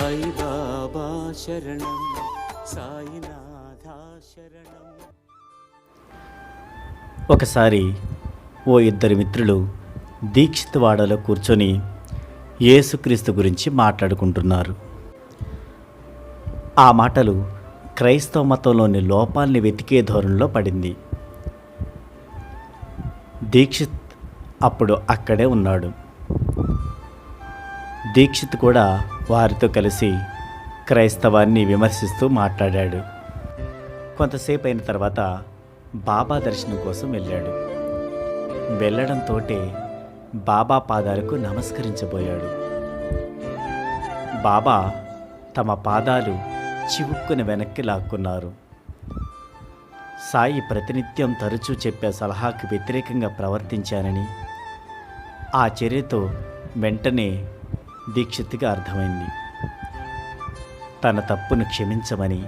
సాయి బాబా శరణం, సాయినాథ శరణం. ఒకసారి ఓ ఇద్దరు మిత్రులు దీక్షిత్ వాడలో కూర్చొని యేసుక్రీస్తు గురించి మాట్లాడుకుంటున్నారు. ఆ మాటలు క్రైస్తవ మతంలోని లోపాల్ని వెతికే ధోరణిలో పడింది. దీక్షిత్ అప్పుడు అక్కడే ఉన్నాడు. దీక్షిత్ కూడా వారితో కలిసి క్రైస్తవాన్ని విమర్శిస్తూ మాట్లాడాడు. కొంతసేపు అయిన తర్వాత బాబా దర్శనం కోసం వెళ్ళాడు. వెళ్ళడంతో బాబా పాదాలకు నమస్కరించబోయాడు. బాబా తమ పాదాలు చివుక్కుని వెనక్కి లాక్కున్నారు. సాయి ప్రతినిత్యం తరచూ చెప్పే సలహాకి వ్యతిరేకంగా ప్రవర్తించానని, ఆ చర్యతో వెంటనే దీక్షిత్కి అర్థమైంది. తన తప్పును క్షమించమని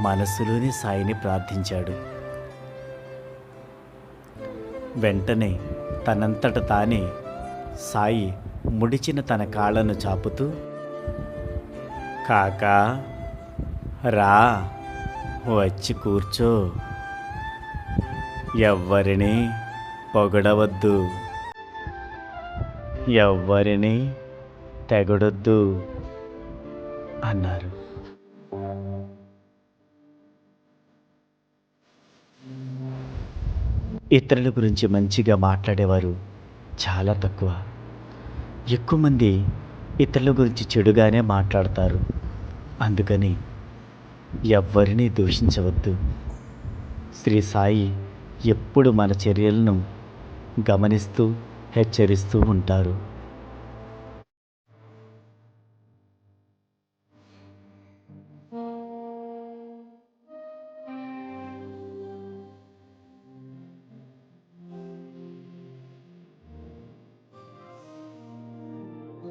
మనసులోనే సాయిని ప్రార్థించాడు. వెంటనే తనంతట తానే సాయి ముడిచిన తన కాళ్ళను చాపుతూ, కాకా రా, వచ్చి కూర్చో, ఎవ్వరిని పొగడవద్దు, ఎవ్వరిని తెగడొద్దు అన్నారు. ఇతరుల గురించి మంచిగా మాట్లాడేవారు చాలా తక్కువ. ఎక్కువ మంది ఇతరుల గురించి చెడుగానే మాట్లాడతారు. అందుకని ఎవ్వరినీ దూషించవద్దు. శ్రీ సాయి ఎప్పుడు మన చర్యలను గమనిస్తూ హెచ్చరిస్తూ ఉంటారు.